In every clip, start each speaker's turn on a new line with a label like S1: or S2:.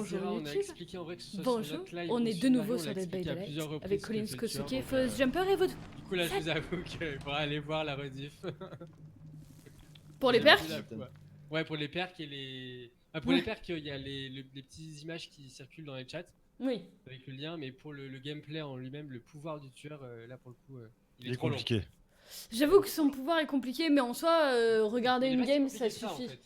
S1: bonjour
S2: on a
S1: YouTube.
S2: expliqué en vrai que ce soit
S1: Bonjour,
S2: sur notre live
S1: on
S2: ou
S1: est
S2: sur
S1: de
S2: Mario,
S1: nouveau
S2: on
S1: sur
S2: l'a
S1: Dead by
S2: expliqué à
S1: Daylight
S2: plusieurs reprises
S1: avec
S2: que
S1: Collins
S2: c'était le tueur,
S1: Kosuke,
S2: donc,
S1: Fuzz Jumper et votre...
S2: Du coup là je vous avoue qu'il faudra aller voir la rediff.
S1: Pour les
S2: J'ai
S1: perks
S2: vu la fois. Ouais, pour les perks et les... pour
S1: Ouais.
S2: les perks, il y a les petites images qui circulent dans les chats
S1: Oui.
S2: avec le lien, mais pour le gameplay en lui-même, le pouvoir du tueur, là pour le coup, il
S3: Il
S2: est
S3: est
S2: trop long.
S3: compliqué.
S1: J'avoue que son pouvoir est compliqué, mais en soi, regarder
S2: Il est
S1: une
S2: pas si
S1: game,
S2: compliqué
S1: ça
S2: que ça, en
S1: suffit.
S2: fait.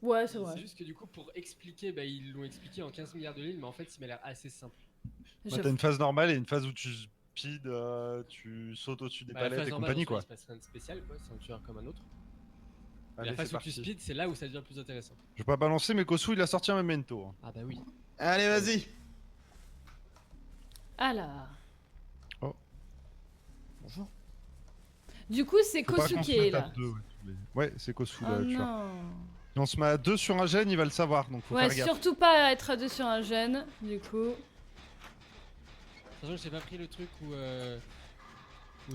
S1: Ouais, c'est vrai.
S2: C'est juste que du coup, pour expliquer, bah, ils l'ont expliqué en 15 milliards de lignes, mais en fait, il m'a l'air assez simple.
S3: Bah, t'as une phase normale et une phase où tu speed, tu sautes au-dessus des
S2: Bah, la
S3: palettes
S2: phase
S3: et
S2: normale,
S3: compagnie
S2: en soi,
S3: quoi.
S2: il se passe rien de spécial, quoi. C'est un tueur comme un autre.
S3: Allez,
S2: La phase
S3: c'est
S2: où tu
S3: parti.
S2: speed, c'est là où ça devient plus intéressant.
S3: Je vais pas balancer, mais Kosu il a sorti un memento. Hein.
S2: Ah bah oui.
S4: Allez, vas-y.
S1: Alors...
S3: Oh.
S4: Bonjour.
S1: Du coup, c'est
S3: Faut pas
S1: Kosuke
S3: qu'on se mette à
S1: là.
S3: deux, ouais, c'est Kosu
S1: Oh
S3: le tueur.
S1: non.
S3: Si on se met à deux sur un gène, il va le savoir, donc faut
S1: Ouais,
S3: faire gaffe.
S1: surtout pas être à deux sur un gène, du coup.
S2: Sachant que j'ai pas pris le truc où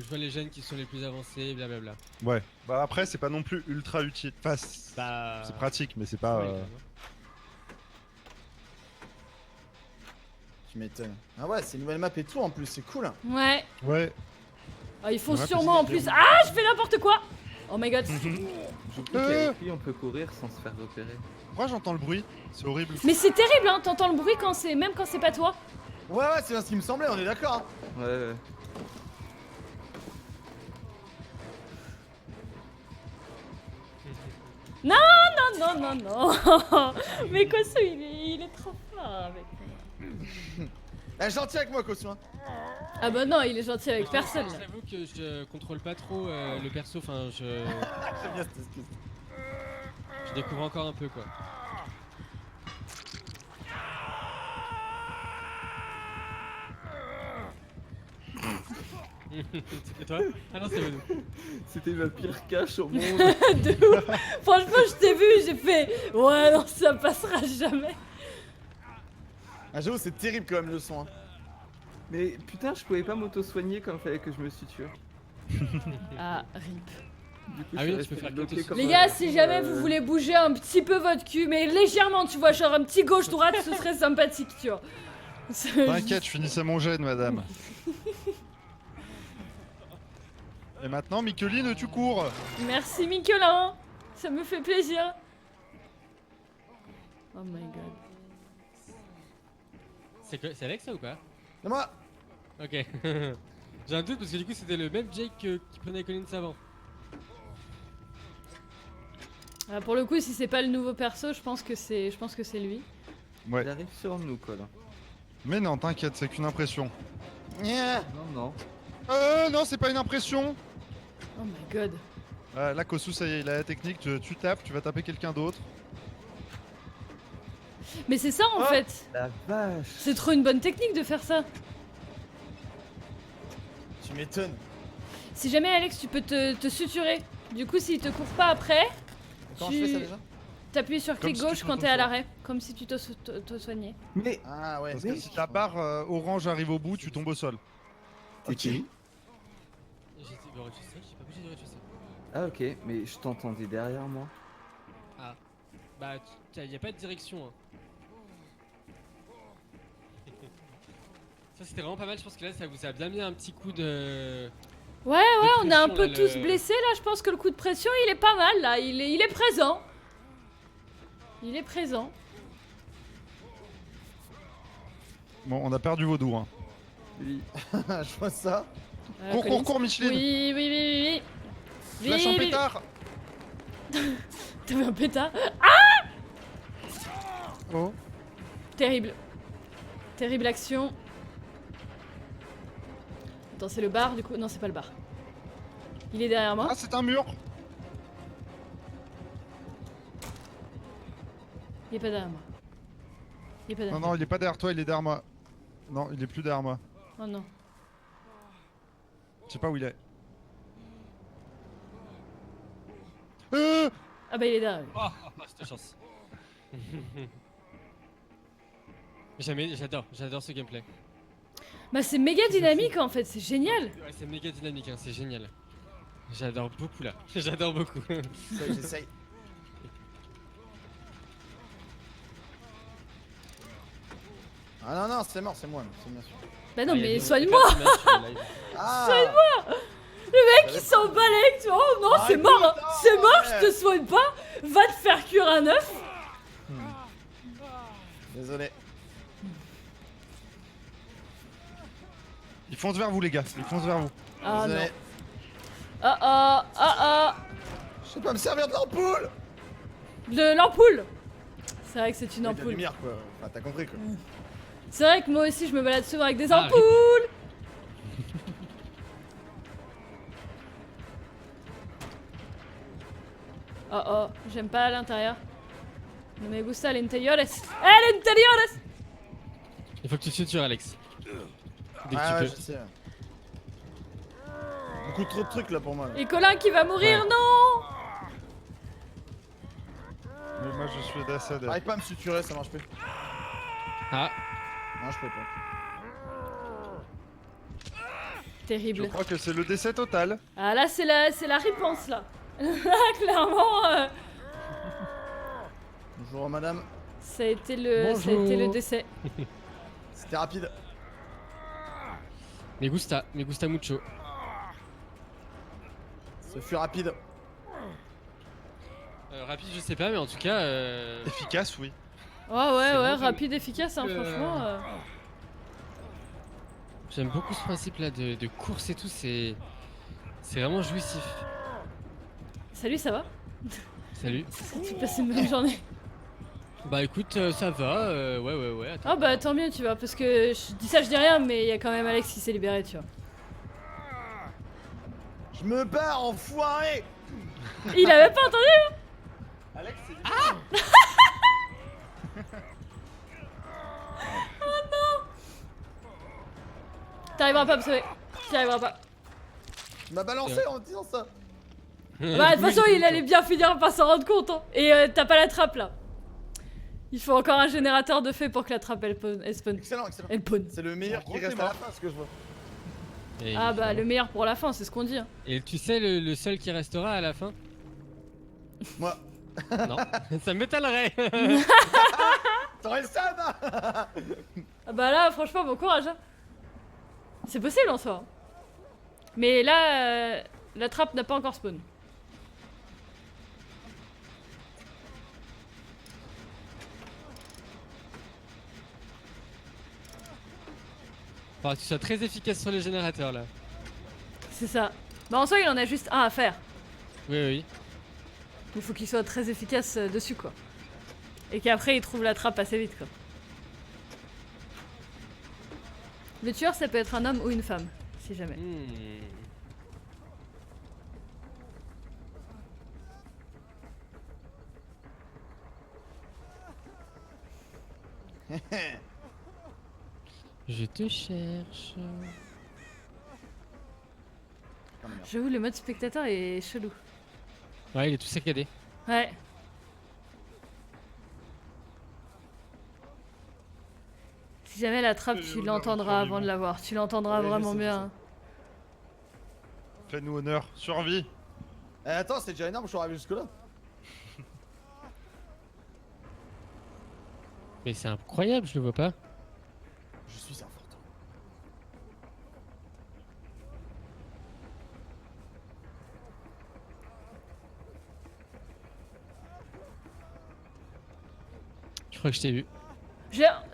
S2: je vois les gènes qui sont les plus avancés, blablabla.
S3: Ouais. Bah après, c'est pas non plus ultra utile. Enfin, c'est pratique, mais c'est pas.
S2: Ouais, carrément.
S4: Tu m'étonnes. Ah ouais, c'est une nouvelle map et tout en plus, c'est cool.
S1: Ouais.
S3: Ouais.
S1: Ah, il faut
S3: Ouais,
S1: sûrement en
S3: parce que
S1: plus... Ah, je fais n'importe quoi. Oh my god.
S5: J'oublie qu'avec lui on peut courir sans se faire repérer.
S3: Pourquoi j'entends le bruit? C'est horrible.
S1: Mais c'est terrible, hein, t'entends le bruit quand c'est... Même quand c'est pas toi.
S4: Ouais, ouais, c'est bien ce qui me semblait, on est d'accord. Hein.
S5: Ouais, ouais.
S1: Non, non, non, non. Mais Kosu, il est trop fort avec moi.
S4: Elle est gentille avec moi, Kosu. Hein.
S1: Ah bah non, il est gentil avec personne. là.
S2: J'avoue que je contrôle pas trop le perso, enfin
S4: J'aime bien cette excuse.
S2: je découvre encore un peu quoi. Et toi? Ah non, c'est Vadou.
S5: C'était ma pire cache au monde.
S1: De ouf. Franchement, je t'ai vu, j'ai fait... Ouais, non, ça passera jamais.
S4: Ah, j'avoue, c'est terrible quand même le son. Hein.
S5: Mais putain, je pouvais pas m'auto-soigner quand fallait que je me situe.
S1: Ah, rip.
S5: Du coup,
S2: Ah
S5: je
S2: oui,
S5: suis
S2: tu peux
S5: resté
S2: faire
S5: bloqué
S2: quelque
S5: comme
S1: Les
S5: un-
S1: gars, si jamais vous voulez bouger un petit peu votre cul, mais légèrement, tu vois, genre un petit gauche-droite, ce serait sympathique, tu vois.
S3: T'inquiète, je finissais mon gène, madame. Et maintenant, Mikeline, tu cours.
S1: Merci, Miquelin. Ça me fait plaisir. Oh my god.
S2: C'est avec ça ou pas?
S4: C'est moi.
S2: Ok. J'ai un doute parce que du coup c'était le même Jake qui prenait Collins avant.
S1: Ah, pour le coup, si c'est pas le nouveau perso, je pense que c'est lui.
S3: Ouais.
S5: Il arrive sur nous, Colin.
S3: Mais non, t'inquiète, c'est qu'une impression.
S4: Yeah.
S5: Non, non.
S3: Non, c'est pas une impression.
S1: Oh my god.
S3: Là, Kosu, ça y est, il a la technique. Tu tapes, tu vas taper quelqu'un d'autre.
S1: Mais c'est ça en
S4: Oh.
S1: fait.
S5: La vache.
S1: C'est trop une bonne technique de faire ça.
S4: Tu m'étonnes.
S1: Si jamais Alex, tu peux te suturer. Du coup, s'il te court pas après,
S4: Comment je fais ça déjà?
S1: t'appuies sur clic
S3: si tu
S1: gauche quand t'es à l'arrêt. Comme si tu te soignais.
S5: Mais
S4: Ah ouais.
S3: Parce que si ta barre orange arrive au bout, tu tombes au sol.
S5: t'es qui?
S2: J'étais au rez-de-chaussée, j'ai pas bougé du rez-de-chaussée.
S5: Ah ok, mais je t'entendais derrière moi.
S2: Ah. Bah y a pas de direction hein. Ça c'était vraiment pas mal, je pense que là ça vous a bien mis un petit coup de...
S1: Ouais, on est un
S2: pression,
S1: peu
S2: là,
S1: tous
S2: le-
S1: blessés là. Je pense que le coup de pression, il est pas mal là. Il est présent. Il est présent.
S3: Bon, on a perdu Vaudou. Hein.
S5: Oui.
S4: Je vois ça.
S3: Cours,
S1: Collins.
S3: cours, cours, Micheline.
S1: Oui, oui, oui, oui.
S3: Flash en
S1: Oui, oui.
S3: pétard.
S1: T'avais un pétard.
S3: Oh.
S1: Terrible. Terrible action. Attends, c'est le bar du coup. Non, c'est pas le bar. Il est derrière moi.
S3: Ah, c'est un mur.
S1: Il est pas derrière moi. Il est pas
S3: Non,
S1: derrière
S3: non, il est pas derrière toi, il est derrière moi. Non, il est plus derrière moi.
S1: moi. Oh non.
S3: Je sais pas où il est.
S1: Ah bah il est derrière lui.
S2: Oh, cette chance. J'adore ce gameplay.
S1: Bah c'est méga dynamique en fait, c'est génial.
S2: Ouais, c'est méga dynamique, hein, c'est génial. J'adore beaucoup là, j'adore beaucoup.
S4: J'essaye. Ah non, non, c'est mort, c'est moi, c'est bien sûr.
S1: Bah non,
S2: Ah, il y a
S1: mais
S2: des-
S1: soigne-moi.
S2: des personnages sur le live.
S4: Ah
S1: Le mec qui s'en balèque, tu vois. Oh non,
S4: Ah,
S1: c'est mort, hein.
S4: écoute,
S1: C'est mort,
S4: ouais.
S1: je te soigne pas. Va te faire cuire un œuf.
S4: Désolé.
S3: Ils foncent vers vous, les gars. Ils foncent vers vous.
S1: Ah non.
S4: Désolé.
S1: Ah.
S4: Je sais pas me servir de l'ampoule.
S1: De l'ampoule. C'est vrai que c'est une
S4: De la
S1: ampoule.
S4: lumière quoi. Enfin, t'as compris quoi.
S1: C'est vrai que moi aussi je me balade souvent avec des
S2: Ah,
S1: ampoules. Oh, j'aime pas à l'intérieur. No me gusta el interiores. El interiores.
S2: Il faut que tu te sutures, Alex. Dès que
S4: Ah ouais,
S2: tu
S4: je
S2: peux.
S4: sais. Beaucoup trop de trucs là pour moi. Là.
S1: Et Colin qui va mourir,
S2: Ouais.
S1: non.
S3: Mais moi, je suis d'Assad.
S4: J'arrive pas à me suturer, ça marche plus.
S2: Ah,
S4: Non, je peux pas.
S3: Je
S1: Terrible.
S3: crois que c'est le décès total.
S1: Ah là c'est la réponse là. Là clairement
S4: Bonjour madame.
S1: ça a été le décès.
S4: C'était rapide.
S2: me gusta mucho.
S4: Ce fut rapide.
S2: Rapide, je sais pas, mais en tout cas.
S3: Efficace, oui.
S1: Ouais, ouais,
S2: C'est
S1: ouais,
S2: bon,
S1: rapide, efficace, hein,
S2: Euh,
S1: franchement.
S2: J'aime beaucoup ce principe là de course et tout, c'est vraiment jouissif.
S1: Salut, ça va?
S2: Salut.
S1: Tu passes une bonne journée?
S2: Bah écoute, ça va, ouais, attends.
S1: Ah bah tant mieux, tu vois, parce que je dis ça, je dis rien, mais il y a quand même Alex qui s'est libéré, tu vois.
S4: Je me barre, enfoiré.
S1: Il avait pas entendu?
S3: Alex, c'est
S1: T'arriveras pas à me sauver. T'y arriveras pas.
S4: Tu m'as balancé en disant ça.
S1: Bah, de toute façon, il allait bien finir par s'en rendre compte, hein. Et t'as pas la trappe là. Il faut encore un générateur de feu pour que la trappe elle spawn.
S4: Excellent, excellent.
S1: Elle spawn.
S4: C'est le meilleur
S3: En
S4: qui
S3: gros,
S4: reste
S3: t'es
S4: à la
S3: mort.
S4: fin, ce que je vois.
S2: Et,
S1: Ah bah, le meilleur pour la fin, c'est ce qu'on dit. Hein.
S2: Et tu sais le seul qui restera à la fin?
S4: Moi.
S2: Non, ça m'étonnerait.
S4: T'aurais le seum.
S1: Ah bah là, franchement, bon courage. Hein. C'est possible en soi. Mais là, la trappe n'a pas encore spawn.
S2: Faudra que tu sois très efficace sur les générateurs là.
S1: C'est ça. Bah en soi, il en a juste un à faire.
S2: Oui.
S1: Il faut qu'il soit très efficace dessus, quoi. Et qu'après, il trouve la trappe assez vite, quoi. Le tueur, ça peut être un homme ou une femme, si jamais.
S2: Je te cherche.
S1: J'avoue, le mode spectateur est chelou.
S2: Ouais, il est tout saccadé.
S1: Ouais. Si jamais la trappe, tu l'entendras avant de la voir. Tu l'entendras
S4: Ouais, je
S1: vraiment
S4: sais, je
S1: bien.
S3: Fais-nous honneur. Survie.
S4: Eh, attends, c'est déjà énorme, je suis arrivé jusque là.
S2: Mais c'est incroyable, je le vois pas.
S4: Je suis un fantôme.
S2: Je crois que je t'ai vu.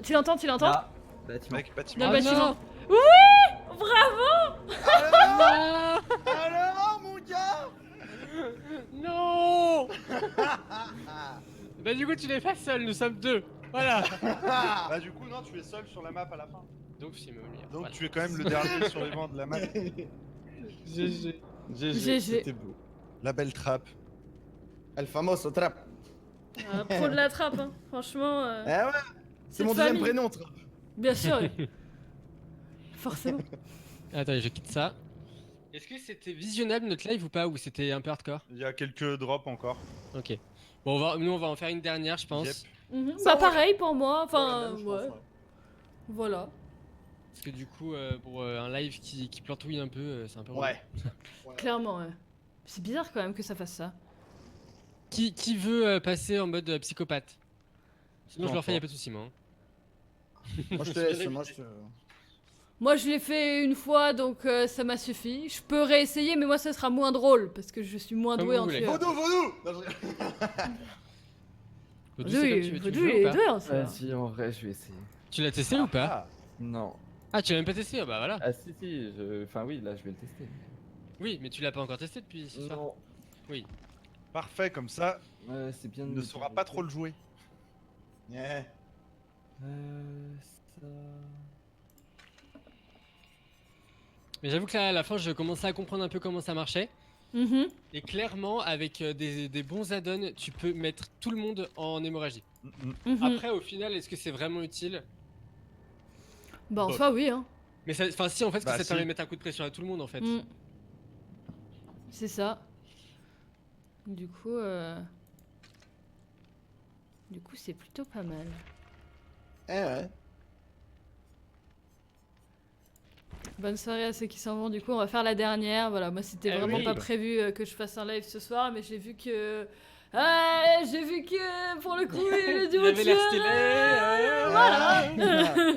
S1: Tu l'entends, tu l'entends?
S5: Là, bâtiment.
S3: Mec, bâtiment.
S1: Dans
S2: Ah
S1: le bâtiment.
S2: non.
S1: Oui! Bravo!
S4: Alors, mon gars.
S2: Non. Bah du coup tu n'es pas seul, nous sommes deux. Voilà.
S3: Bah, du coup, non, tu es seul sur la map à la fin.
S2: Donc c'est me lire.
S3: Donc,
S2: Voilà.
S3: tu es quand même le dernier sur les bancs de la map.
S4: GG.
S1: GG.
S4: C'était beau.
S3: La belle trappe.
S4: El famoso trap.
S1: Pro de la trappe, hein. Franchement.
S4: Eh ouais. C'est mon
S1: cette
S4: deuxième
S1: famille.
S4: prénom, trap.
S1: Bien sûr. Oui. Forcément.
S2: Attends, je quitte ça. Est-ce que c'était visionnable notre live ou pas, ou c'était un peu hardcore?
S3: Il y a quelques drops encore.
S2: Ok. Bon, nous on va en faire une dernière, je pense.
S3: Yep.
S1: Mhm.
S4: Ça,
S1: Bah pareil pour moi. Enfin,
S4: Ouais, je pense,
S1: ouais. Voilà.
S2: Parce que du coup, pour un live qui plantouille un peu, c'est un peu relou.
S4: Ouais.
S1: Clairement, ouais. C'est bizarre quand même que ça fasse ça.
S2: Qui veut passer en mode psychopathe? Sinon je
S3: Non,
S2: leur fais,
S3: toi.
S2: y'a pas de soucis, moi. Hein.
S4: Moi je te laisse, moi je te...
S1: Moi, je l'ai fait une fois, donc ça m'a suffi. Je peux réessayer, mais moi, ça sera moins drôle parce que je suis moins
S2: Comme
S1: doué
S2: vous
S1: en
S2: voulez.
S1: tueur.
S4: Vaudou, vaudou Non, je rigole.
S2: Vaudou, c'est comme tu veux, tu
S1: Vaudou,
S2: veux
S1: il
S2: ou
S1: est
S2: pas
S1: doué en tueur.
S5: Vas-y, en vrai, je vais essayer.
S2: Tu l'as testé ou pas?
S4: Ah,
S5: Non.
S2: Ah, tu l'as même pas testé? Ah bah voilà.
S5: Ah si, si, enfin oui, là je vais le tester.
S2: Oui, mais tu l'as pas encore testé depuis ce soir.
S5: Non.
S3: Parfait, comme ça,
S5: Ouais, c'est bien.
S3: il ne saura pas trop le jouer.
S4: yeah.
S5: Ça...
S2: Mais j'avoue que là, à la fin, je commençais à comprendre un peu comment ça marchait.
S1: Mhm.
S2: Et clairement, avec des bons add-ons, tu peux mettre tout le monde en hémorragie.
S1: Mhm.
S2: Après, au final, est-ce que c'est vraiment utile?
S1: Bah, en soi, oui. Hein.
S2: Mais ça, enfin, si, en fait, parce
S3: Bah,
S2: que ça
S3: si.
S2: permet de mettre un coup de pression à tout le monde, en fait.
S1: Mm. C'est ça. Du coup, c'est plutôt pas mal.
S4: Eh ouais.
S1: Bonne soirée à ceux qui s'en vont. Du coup, on va faire la dernière. Voilà, moi, c'était
S2: Eh
S1: vraiment
S2: oui.
S1: pas prévu que je fasse un live ce soir, mais j'ai vu que. J'ai vu que pour le coup, le duo
S2: Il avait l'air
S1: tueur,
S2: stylé.
S1: voilà.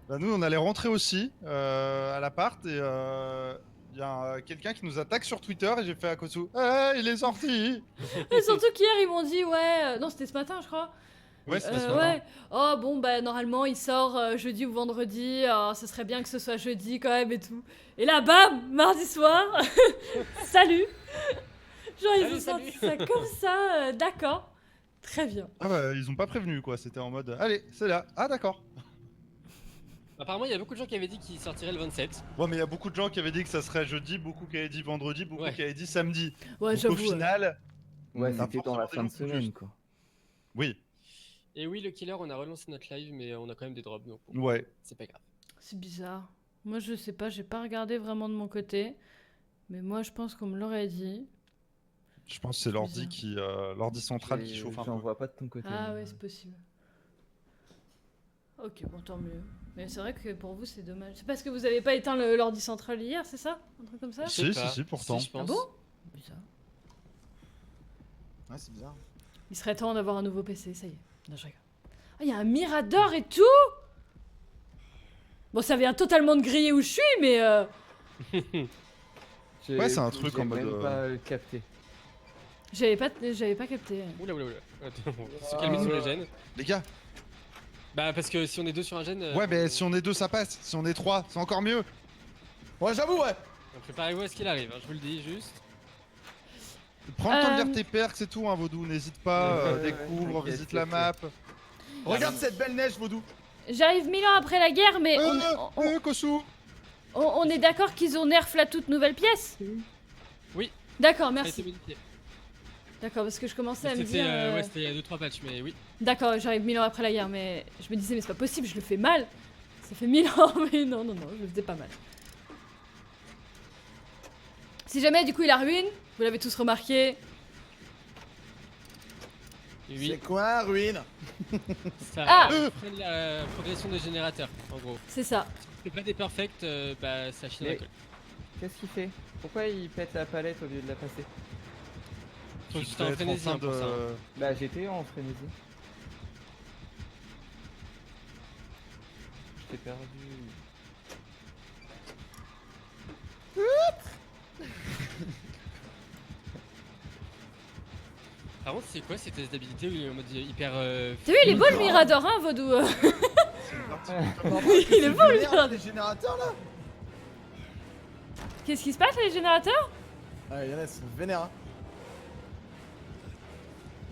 S3: Bah, nous, on allait rentrer aussi à l'appart et il y a quelqu'un qui nous attaque sur Twitter et j'ai fait à Kosu. Il est sorti.
S1: Et surtout qu'hier, ils m'ont dit, ouais. Non, c'était ce matin, je crois.
S3: Ouais, c'est ça.
S1: Ouais. Oh bon bah normalement il sort jeudi ou vendredi. Ce serait bien que ce soit jeudi quand même et tout. Et là bam, mardi soir. Salut. Genre ils ont
S2: Salut,
S1: sorti ça comme ça. D'accord. Très bien.
S3: Ah bah, ils ont pas prévenu quoi, c'était en mode allez, c'est là. Ah d'accord.
S2: Apparemment, il y a beaucoup de gens qui avaient dit qu'ils sortiraient le 27.
S3: Bon, mais il y a beaucoup de gens qui avaient dit que ça serait jeudi, beaucoup qui avaient dit vendredi, beaucoup
S2: Ouais.
S3: qui avaient dit samedi.
S1: Ouais
S3: Donc,
S1: j'avoue.
S3: au final,
S5: Ouais,
S3: T'as
S5: c'était dans
S3: forcément
S5: la
S3: des
S5: fin de
S3: gens plus
S5: semaine,
S3: justes.
S5: quoi.
S3: oui,
S2: Et oui, le killer, on a relancé notre live, mais on a quand même des drops, donc
S3: ouais.
S2: c'est pas grave.
S1: C'est bizarre. Moi je sais pas, j'ai pas regardé vraiment de mon côté. Mais moi je pense qu'on me l'aurait dit.
S3: Je pense que c'est l'ordi l'ordi central qui chauffe un peu.
S5: J'en vois pas de ton côté.
S1: Ah
S5: mais-
S1: ouais c'est possible. Ok bon tant mieux. Mais c'est vrai que pour vous c'est dommage. C'est parce que vous avez pas éteint l'ordi central hier, c'est ça? Un truc comme ça?
S2: Je sais
S3: Si,
S2: pas.
S3: si, pourtant.
S2: je pense.
S1: Ah bon? Bizarre.
S4: Ouais, c'est bizarre.
S1: Il serait temps d'avoir un nouveau PC, ça y est. Non, je rigole. Ah, il y a un Mirador et tout. Bon, ça vient totalement de griller où je suis, mais
S3: Ouais, c'est un truc
S5: j'ai
S3: en mode,
S5: même pas capté.
S1: j'avais pas capté.
S2: Oula, oula, oula. Attends, on va se calmer sur les gènes.
S3: Les gars,
S2: Bah, parce que si on est deux sur un gène,
S3: ouais, mais si on est deux, ça passe. Si on est trois, c'est encore mieux.
S4: Ouais, j'avoue, ouais.
S2: préparez-vous à ce qu'il arrive, hein, je vous le dis juste.
S3: Prends le temps de lire tes perks, c'est tout, hein, Vaudou. N'hésite pas, découvre,
S5: t'inquiète,
S3: visite la map.
S4: Regarde cette belle neige, Vaudou.
S1: J'arrive 1000 ans après la guerre, mais
S3: Kosu.
S1: on est d'accord qu'ils ont nerf la toute nouvelle pièce?
S2: Oui.
S1: D'accord,
S2: Ça a
S1: merci.
S2: été modifié.
S1: D'accord, parce que je commençais à me
S2: C'était
S1: dire.
S2: ouais, c'était il y a 2-3 patchs, mais oui.
S1: D'accord, j'arrive 1000 ans après la guerre, mais je me disais, mais c'est pas possible, je le fais mal. Ça fait 1000 ans, mais non, je le faisais pas mal. Si jamais, du coup, il a ruine, vous l'avez tous remarqué.
S2: Et oui,
S4: C'est quoi, ruine?
S2: ça
S1: Ah
S2: freine la progression des générateurs, en gros.
S1: C'est ça.
S2: Si tu fais pas des perfects, bah ça chine
S5: Mais-
S2: la colle.
S5: Qu'est-ce qu'il fait? Pourquoi il pète la palette au lieu de la passer?
S2: Faut que
S3: Tu
S2: tu t'es en
S3: devais être en
S2: frénésie
S3: train
S2: hein, pour ça. hein.
S5: Bah j'étais en frénésie. Je t'ai perdu.
S2: Par contre, c'est quoi ces tests d'habilité où il est en mode hyper.
S1: T'as vu, il est beau le Mirador, hein, Vaudou.
S4: Il
S1: est beau, le
S4: générateur. Les générateurs, là.
S1: Qu'est-ce qui se passe, les générateurs?
S4: Ouais, y'en a, c'est vénère. Hein.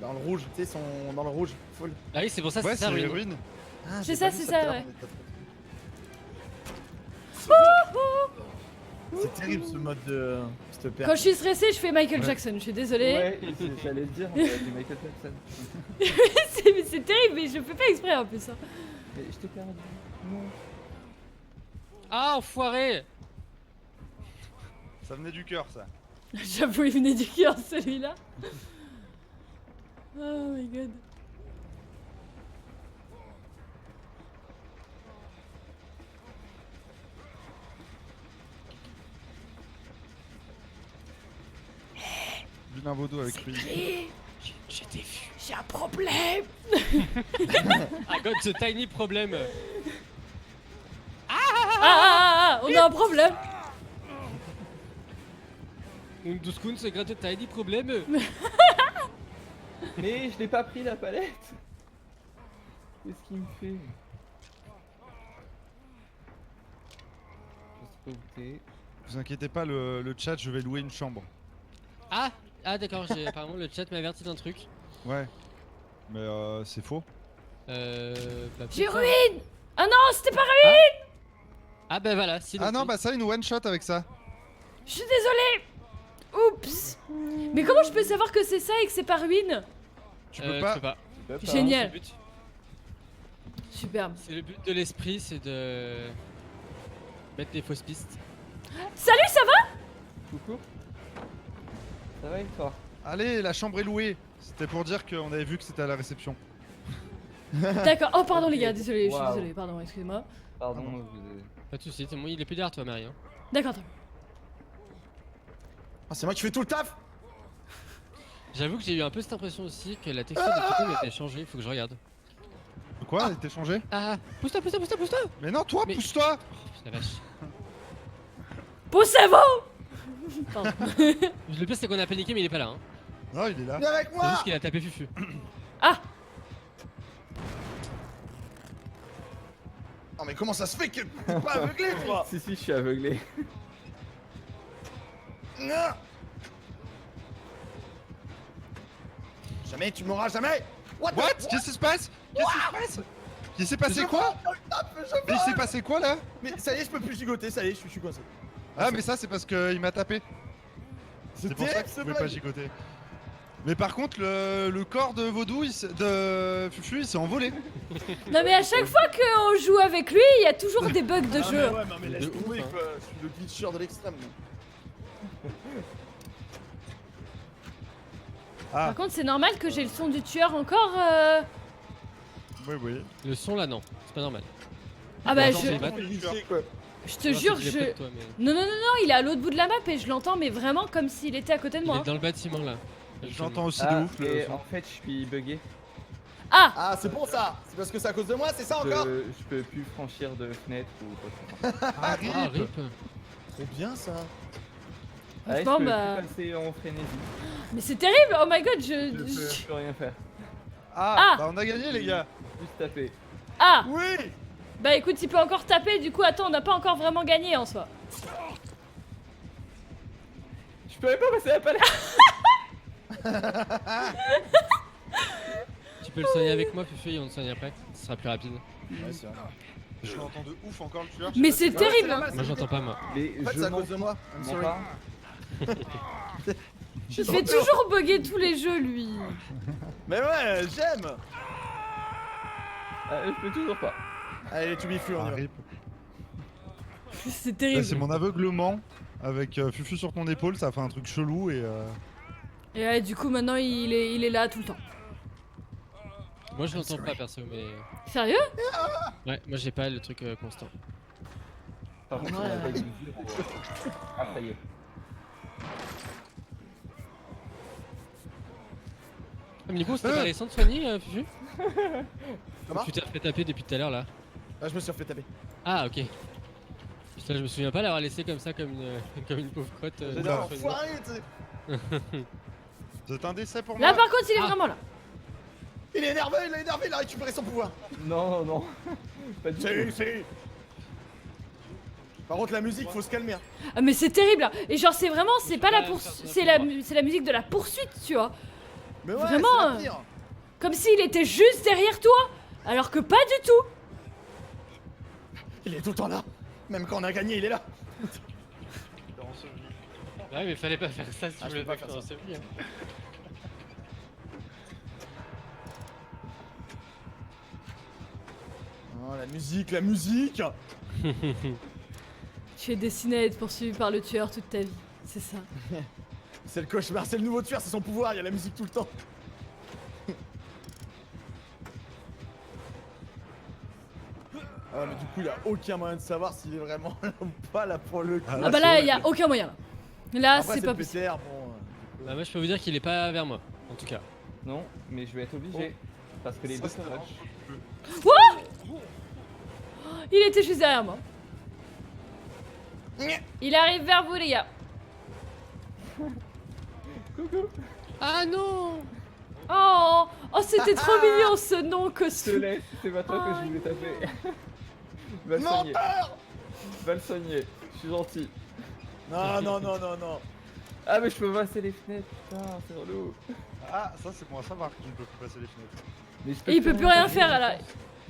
S4: Dans le rouge, tu sais, ils sont dans le rouge, full.
S2: Ah oui, c'est pour ça,
S3: Ouais,
S2: c'est ça,
S3: c'est les
S2: ruine.
S3: ruines.
S4: Ah,
S1: C'est
S4: j'ai
S1: ça,
S4: pas vu
S1: c'est
S4: tout
S1: ça,
S4: à l'heure,
S1: ouais.
S4: on était C'est terrible ce mode de. Cette perte.
S1: Quand je suis stressée, je fais Michael
S3: Ouais.
S1: Jackson, je suis désolée.
S5: Ouais, j'allais le dire, on dirait du Michael Jackson.
S1: C'est terrible, mais je fais pas exprès en plus. Hein.
S5: Mais je t'ai perdu. Non.
S2: Ah, enfoiré!
S3: Ça venait du cœur, ça.
S1: J'avoue, il venait du cœur celui-là. Oh my god.
S3: Vilain Vaudou avec lui.
S1: Et
S2: J'ai des vues.
S1: j'ai un problème.
S2: I got the tiny problem.
S1: On a un problème.
S2: Und du Skun, c'est grave tiny problem.
S5: Mais je l'ai pas pris la palette. Qu'est-ce qu'il me fait? Je sais pas où t'es.
S3: Vous inquiétez pas, le chat, je vais louer une chambre.
S2: Ah d'accord, apparemment le chat m'a averti d'un truc.
S3: Ouais. Mais c'est faux.
S1: J'ai ruine. Ah non, c'était pas ruine.
S2: Ah bah voilà, si.
S3: Ah non, bah ça, une one shot avec ça.
S1: Je suis désolée. Oups. Mais comment je peux savoir que c'est ça et que c'est pas ruine?
S3: Tu peux pas.
S2: Tu peux pas.
S5: Tu peux pas,
S1: Génial.
S2: C'est le but.
S1: Superbe.
S2: C'est le but de l'esprit, c'est de mettre des fausses pistes.
S1: Salut, ça va?
S5: Coucou. Ça va et toi?
S3: Allez, la chambre est louée. C'était pour dire qu'on avait vu que c'était à la réception.
S1: D'accord. Oh pardon les gars, désolé, je suis
S5: Waouh.
S1: désolé, pardon, excusez-moi.
S5: Pardon,
S3: Ah bon.
S5: vous
S2: Pas de soucis, c'est bon, il est plus derrière toi, Marie. Hein.
S1: D'accord. Très bien.
S4: Ah, c'est moi qui fais tout le taf.
S2: J'avoue que j'ai eu un peu cette impression aussi que la texture de Totem était changée, il faut que je regarde.
S3: Quoi? Elle était changée?
S2: Ah, pousse-toi, pousse-toi, pousse-toi, pousse-toi.
S3: Mais non, toi,
S2: Mais-
S3: pousse-toi!
S2: La vache.
S1: Poussez-vous. Pardon.
S2: Le pire c'est qu'on a paniqué mais il est pas là. Hein.
S3: Non, il est là.
S4: Viens avec
S2: C'est
S4: moi.
S2: juste qu'il a tapé Fufu.
S4: Non, mais comment ça se fait que t'es pas aveuglé, toi?
S5: Si, je suis aveuglé.
S4: Non. Jamais, tu m'auras jamais.
S3: What? Qu'est-ce qui se passe? Qu'est-ce qui se passe? Il s'est passé quoi? Mais il s'est passé quoi là?
S4: Mais ça y est, je peux plus gigoter, ça y est, je suis coincé.
S3: Ah, mais ça, c'est parce qu'il m'a tapé. C'est pour ça que je pouvais pas gigoter. Mais par contre, le corps de Vaudou, de Fufu, il s'est envolé.
S1: Non mais à chaque fois qu'on joue avec lui, il y a toujours des bugs de jeu.
S4: Ouais, non, mais laisse
S2: De
S4: tomber,
S2: ouf, hein.
S4: quoi. Je suis le glitcher de l'extrême. moi.
S3: Ah,
S1: Par contre, c'est normal que j'ai le son du tueur encore.
S3: oui, oui.
S2: Le son là non, c'est pas normal.
S1: Ah bah
S2: Attends,
S1: je,
S2: c'est pas-
S4: Glitcher, quoi.
S1: je te
S2: Non,
S1: jure,
S2: c'est qu'il est près de toi, mais-
S1: Non, non, non, non, il est à l'autre bout de la map et je l'entends, mais vraiment comme s'il était à côté de
S2: Il
S1: moi.
S2: est dans le bâtiment là.
S3: J'entends aussi
S5: Ah,
S3: de ouf le
S5: et
S3: son.
S5: en fait, je suis bugué.
S1: Ah.
S4: Ah, c'est bon ça. C'est parce que c'est à cause de moi, c'est ça encore?
S5: Je peux plus franchir de fenêtre ou quoi que ce soit.
S3: Ah,
S2: Ah,
S3: rip.
S2: rip.
S4: C'est bien ça.
S5: Ah, je
S1: Bon,
S5: peux
S1: bah.
S5: plus passer en frénésie.
S1: Mais c'est terrible, oh my god,
S5: Je peux rien faire.
S3: Ah, bah on a gagné les gars.
S5: Juste taper.
S1: Ah.
S4: Oui.
S1: Bah écoute, il peut encore taper, du coup, attends, on n'a pas encore vraiment gagné en soi.
S5: Je peux même pas passer la palette.
S2: Tu peux le soigner avec moi, Fufu, et on le soigne après. Ce sera plus rapide.
S4: Ouais, c'est vrai.
S3: Je l'entends de ouf encore le tueur.
S1: Mais c'est
S4: Ouais,
S1: terrible,
S4: c'est
S1: hein.
S4: normal,
S2: Moi j'entends pas moi.
S5: Mais
S4: En fait,
S5: je
S4: c'est à
S5: m'en
S4: cause de moi. I'm
S5: m'en
S4: sorry.
S5: pas.
S1: Il fait toujours bugger tous les jeux, lui.
S4: Mais ouais, j'aime.
S5: Je peux toujours pas.
S4: Allez, tu bifles, on
S3: Ah,
S4: y va.
S3: rip.
S1: C'est
S3: Là,
S1: terrible.
S3: c'est mon aveuglement avec Fufu sur ton épaule, ça fait un truc chelou et
S1: Et ouais, du coup, maintenant, il est là tout le temps.
S2: Moi je l'entends pas perso, mais.
S1: Sérieux?
S2: Ouais, moi j'ai pas le truc constant.
S5: Par contre,
S1: Ouais.
S5: on a pas une vue pour, Ah, ça y est.
S2: Ah, mais Nico, c'était pas récent de soigner, Fufu?
S4: Comment?
S2: Tu t'es fait taper depuis tout à l'heure là.
S4: Ah, je me suis refait taper.
S2: Ah, ok. Putain, je me souviens pas l'avoir laissé comme ça, comme comme une pauvre crotte.
S4: J'ai dit,
S3: Oula.
S4: enfoiré, tu sais.
S3: c'est un décès pour
S1: Là,
S3: moi.
S1: par contre, il est
S2: Ah.
S1: vraiment là.
S4: Il est énervé, il a récupéré son pouvoir.
S5: Non, non. Pas du tout.
S4: Si. Par contre, la musique, faut se calmer. Hein.
S1: Ah, mais c'est terrible, là. Et genre, c'est vraiment, c'est pas la
S2: pas
S1: poursuite,
S2: faire ça
S1: c'est
S2: pour
S1: la musique de la poursuite, tu vois.
S4: Mais ouais,
S1: Vraiment,
S4: c'est la pire.
S1: Comme s'il était juste derrière toi, alors que pas du tout.
S4: Il est tout le temps là. Même quand on a gagné, il est là.
S2: Ouais, mais fallait pas faire ça si
S4: Ah,
S2: tu
S4: je
S2: voulais
S4: peux pas
S2: pas
S4: faire
S2: faire
S4: ça.
S2: ça.
S4: Oh, la musique.
S1: Tu es destiné à être poursuivi par le tueur toute ta vie, c'est ça.
S4: C'est le cauchemar, c'est le nouveau tueur, c'est son pouvoir, il y a la musique tout le temps. Ah, mais du coup, il y a aucun moyen de savoir s'il est vraiment là ou pas là pour le coup.
S1: Ah bah là, il y a aucun moyen là. Là,
S4: Après,
S1: c'est
S4: c'est
S1: pas
S4: le
S1: possible.
S4: PTR, bon.
S2: Bah, moi je peux vous dire qu'il est pas vers moi, en tout cas.
S5: Non, mais je vais être obligé. Parce que les deux se rush.
S1: Il était juste derrière moi. Il arrive vers vous, les gars.
S5: Coucou.
S2: Ah non!
S1: Oh, oh c'était trop mignon ce nom
S5: Je te
S1: costume.
S5: laisse, c'est pas toi que je voulais taper. Va le soigner. Va le soigner. Je suis gentil.
S4: Non, non, non, non, non.
S5: Ah, mais je peux passer les fenêtres. Putain, c'est relou.
S3: Ah, ça c'est bon à savoir qu'il ne peut plus passer les fenêtres.
S5: Mais je
S1: Et il peut plus rien faire là.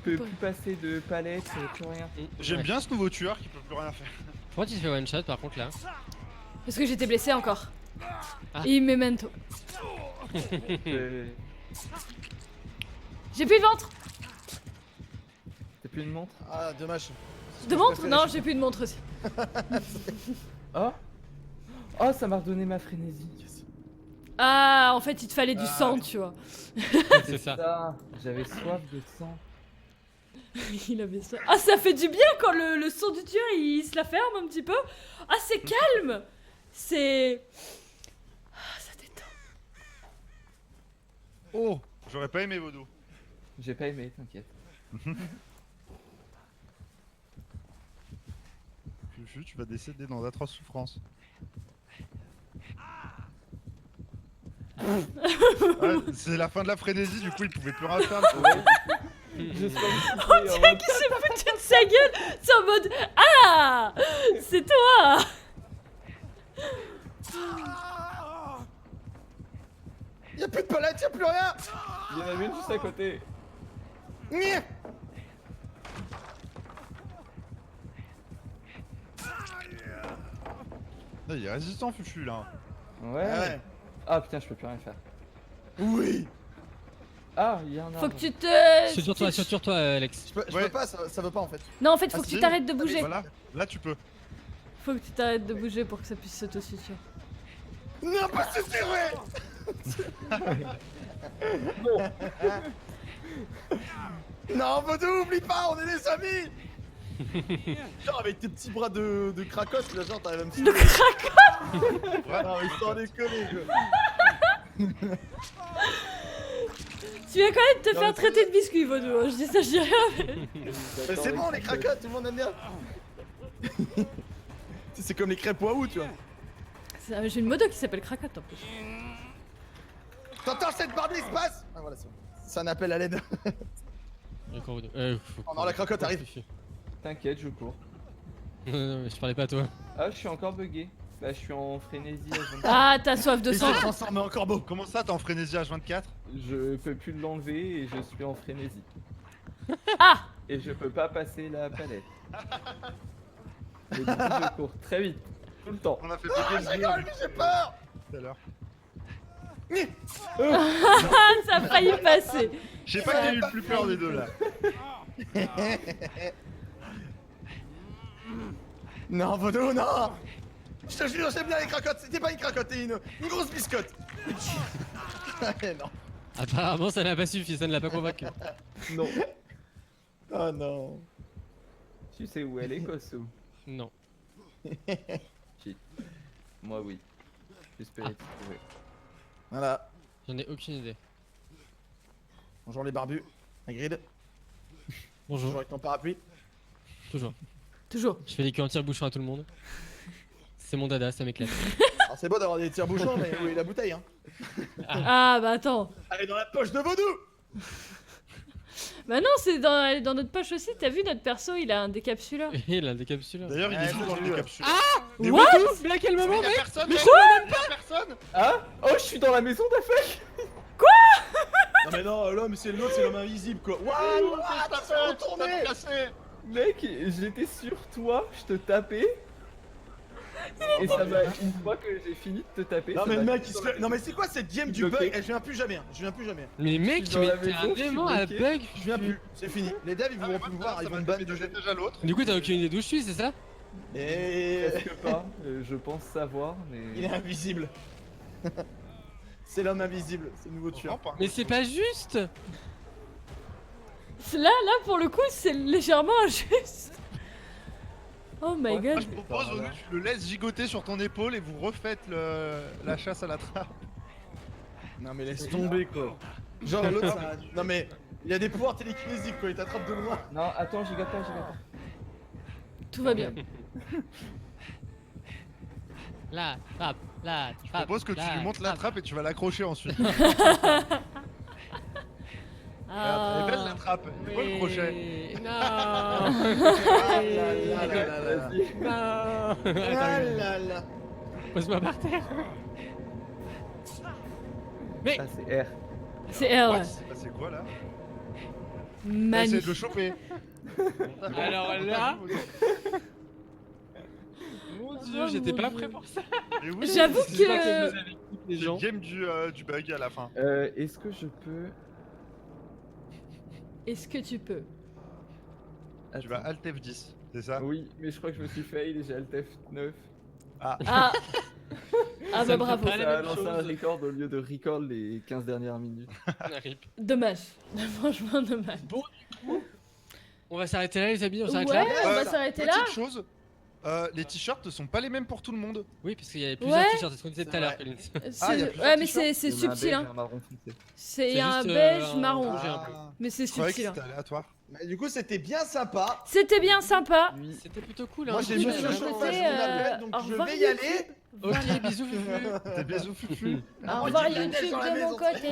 S5: Je peux plus passer de palette, plus rien.
S3: J'aime
S2: Ouais.
S3: bien ce nouveau tueur qui peut plus rien faire.
S2: Pourquoi tu te fais one shot par contre là?
S1: Parce que j'étais blessé encore.
S2: Ah.
S1: Et memento.
S5: T'as
S1: J'ai plus de ventre.
S5: plus une montre?
S4: Ah, dommage.
S1: De montre? Non, j'ai plus de montre aussi.
S5: Oh. Oh, ça m'a redonné ma frénésie.
S1: Ah, en fait, il te fallait du
S4: Ah,
S1: sang,
S4: oui.
S1: tu vois.
S2: C'est ça.
S5: J'avais soif de sang.
S1: Il avait ça. Ah, ça fait du bien quand le son du tueur il se la ferme un petit peu. Ah, c'est calme. C'est. Ah, ça détend.
S3: Oh, j'aurais pas aimé Vaudou.
S5: J'ai pas aimé, t'inquiète.
S3: Fufu, tu vas décéder dans d'atroces souffrances. Ouais, c'est la fin de la frénésie, du coup il pouvait plus rien faire. le pauvre.
S5: Je sois excité en mode...
S1: Qui s'est foutu de sa gueule. C'est en mode. Ah, c'est toi.
S4: Y'a plus de palette, y'a plus rien.
S5: Il y en avait une juste à côté.
S4: Nyeh.
S3: Ah, il est résistant Fufu là.
S5: Ouais.
S4: Ah ouais.
S5: Ah putain, je peux plus rien faire.
S4: Oui.
S5: Ah, il y a un
S1: Faut
S5: arbre.
S1: que tu te.
S2: Sur toi, Alex.
S4: Je
S3: Ouais.
S4: peux pas, ça veut pas en fait.
S1: Non, en fait, faut
S3: Ah,
S1: que
S3: si.
S1: tu t'arrêtes de bouger.
S3: Voilà, là tu peux.
S1: Faut que tu t'arrêtes de bouger pour que ça puisse s'auto-suffire.
S4: Non, pas ce serré. Non, Vaudou, oublie pas, on est des amis. Genre avec tes petits bras de cracotte, là, genre t'arrives à me
S1: De
S4: suivre.
S1: crack.
S4: Non, mais sans déconner, quoi.
S1: Tu vas quand même te
S4: Non,
S1: faire
S4: mais
S1: traiter de biscuit, Vaudou. hein. Je dis ça, je dis rien.
S4: Mais c'est bon, les cracottes, tout le monde aime bien. C'est comme les crêpes Waouh, tu vois.
S1: J'ai une moto qui s'appelle Cracotte en plus.
S4: T'entends cette barbe l'espace. Ah voilà, c'est bon. C'est un appel à l'aide.
S2: Encore deux.
S4: Oh non, la crocotte arrive.
S5: T'inquiète, je cours.
S2: Non, mais je parlais pas à toi.
S5: Ah, je suis encore bugué. Là, je suis en frénésie H24.
S1: Ah, t'as soif de
S4: Il
S1: sang.
S4: s'est transformé en corbeau.
S3: Comment ça t'es en frénésie H24?
S5: Je peux plus l'enlever et je suis en frénésie.
S1: Ah.
S5: Et je peux pas passer la palette. Et du coup, je cours très vite. Tout le temps.
S3: On a fait
S4: Ah,
S3: bugger
S4: je
S3: le
S4: rigole,
S3: game
S4: mais j'ai peur.
S3: tout à l'heure.
S1: Ah, ça a failli passer.
S3: Je sais pas qui a eu le plus peur des deux là.
S4: Non, Vaudou, non. Je te jure, j'aime bien les cracottes. C'était pas une cracotte, c'était une grosse biscotte. Non.
S2: Apparemment, ça n'a pas suffi, ça ne l'a pas convaincu.
S5: Non.
S4: Oh non.
S5: Tu sais où elle est, Kosu?
S2: Non.
S5: Shit. Moi, oui. J'espérais te trouver.
S4: Voilà.
S2: J'en ai aucune idée.
S4: Bonjour les barbus. Hagrid. Bonjour
S2: Bonjour.
S4: avec ton parapluie.
S2: Toujours.
S1: Toujours.
S2: Je fais des culs en tire-bouchon à tout le monde. C'est mon dada, ça m'éclate.
S4: Alors c'est beau d'avoir des tire-bouchons, mais où est la bouteille, hein?
S1: Ah, bah attends.
S4: Elle est dans la poche de Vaudou.
S1: Bah non, elle est dans notre poche aussi. T'as vu notre perso, il a un décapsuleur.
S2: Et l'un des capsules.
S3: D'ailleurs, il
S4: Ouais,
S3: est où dans
S4: j'ai
S3: le
S4: vu,
S3: décapsuleur?
S4: Mais
S1: What?
S2: Mais à quel moment,
S3: Y'a
S2: mec?
S3: personne,
S2: Mais
S3: mec. Y'a personne.
S5: Ah? Oh, je suis dans la maison d'Afek.
S4: Non mais non, l'homme c'est l'autre, c'est l'homme invisible quoi. Waouh, t'as fait retourner.
S5: Mec, j'étais sur toi, je te tapais. Et ça m'a. Une fois que j'ai fini de te taper.
S4: Non
S5: ça
S4: mais le
S5: m'a
S4: mec,
S5: mis
S4: il
S5: dans
S4: se
S5: la
S4: fait... Non mais c'est quoi cette game du
S5: Bloqué.
S4: bug? Eh, je viens plus jamais, hein. Je viens plus jamais.
S2: Mais mec,
S5: Je suis dans la
S2: mais
S5: maison,
S2: t'es
S5: je suis
S2: vraiment à
S5: bloqué.
S2: bug.
S4: Je viens plus, c'est fini. Les devs ils
S3: Ah,
S4: vont plus me voir, ils vont me ban du jeu.
S3: déjà l'autre.
S2: Du coup, t'as aucune idée d'où je suis, c'est ça?
S4: Et
S5: Presque pas. Je pense savoir, mais.
S4: il est invisible. C'est l'homme invisible, c'est le nouveau tueur.
S2: Mais c'est pas juste!
S1: Là, pour le coup, c'est légèrement injuste. Oh my
S5: Ouais.
S3: Moi
S1: god.
S3: je propose, Vaudou, tu le laisses gigoter sur ton épaule et vous refaites la chasse à la trappe.
S4: Non mais laisse tomber quoi. Genre l'autre ça... Non mais il a des pouvoirs télékinésiques quoi, il t'attrape de loin.
S5: Non, attends, j'y vais pas.
S1: Tout va bien.
S2: La trappe, la
S3: Je
S2: trappe.
S3: propose que tu lui montes la trappe et tu vas l'accrocher ensuite.
S1: Ah.
S3: Elle est belle la trappe, il faut le crochet.
S2: Non.
S4: Ah là là là là là.
S2: Non.
S4: Ah
S2: Attends,
S4: là là.
S2: pose-moi par terre. Mais
S5: Ah, c'est R.
S1: C'est R.
S3: Ouais, c'est passé quoi là? Essaye de
S1: Magnifique.
S3: le choper.
S2: Alors là- mon dieu, j'étais pas prêt pour ça.
S3: Et oui,
S1: J'avoue
S3: c'est
S1: que-
S3: ça
S2: Je vous avais quitté les
S3: C'est le
S2: gens.
S3: game du bug à la fin.
S5: Est-ce que je peux...
S1: Est-ce que tu peux?
S3: Tu vas Alt F10, c'est ça?
S5: Oui, mais je crois que je me suis fail et j'ai Alt F9.
S3: Ah,
S1: Ah. Ah
S2: Ça
S1: bah
S2: me fait
S1: bravo.
S2: pas la
S5: Ça a
S2: même
S5: lancé un
S2: chose.
S5: record au lieu de record les 15 dernières minutes.
S2: Rip.
S1: Dommage. Franchement dommage.
S2: On va s'arrêter là, les amis, on s'arrête
S1: Ouais,
S2: là.
S1: on va s'arrêter là.
S3: petite chose, les t-shirts ne sont pas les mêmes pour tout le monde.
S2: Oui, parce qu'il y avait plusieurs
S1: Ouais.
S2: t-shirts, c'est ce qu'on disait tout à l'heure, Collins.
S3: Ah, il y a
S1: C'est-
S3: plusieurs
S1: Ouais, mais
S3: t-shirts.
S1: c'est
S5: Il y en a un
S1: subtil,
S5: beige
S1: hein.
S5: et un marron foncé.
S1: C'est
S2: C'est
S1: un
S2: juste,
S1: beige
S2: un
S1: marron.
S2: rouge et un bleu.
S1: Mais c'est
S3: Je croyais que
S1: subtil.
S3: c'était aléatoire.
S4: Mais du coup c'était bien sympa.
S1: C'était bien sympa.
S5: Oui.
S2: C'était plutôt cool, hein.
S4: Moi j'ai
S1: Du
S4: mis
S1: coup,
S4: ce
S1: je
S4: chauffage
S1: souhaitais,
S4: qu'on appelle donc
S1: au
S4: je
S1: revoir,
S4: vais y aller.
S2: Ok, bisous, Fufu.
S3: Des bisous fufu.
S1: Au
S4: moi,
S1: revoir
S4: j'ai de la neige
S1: YouTube
S4: dans la
S1: de mon
S4: maison.
S1: côté.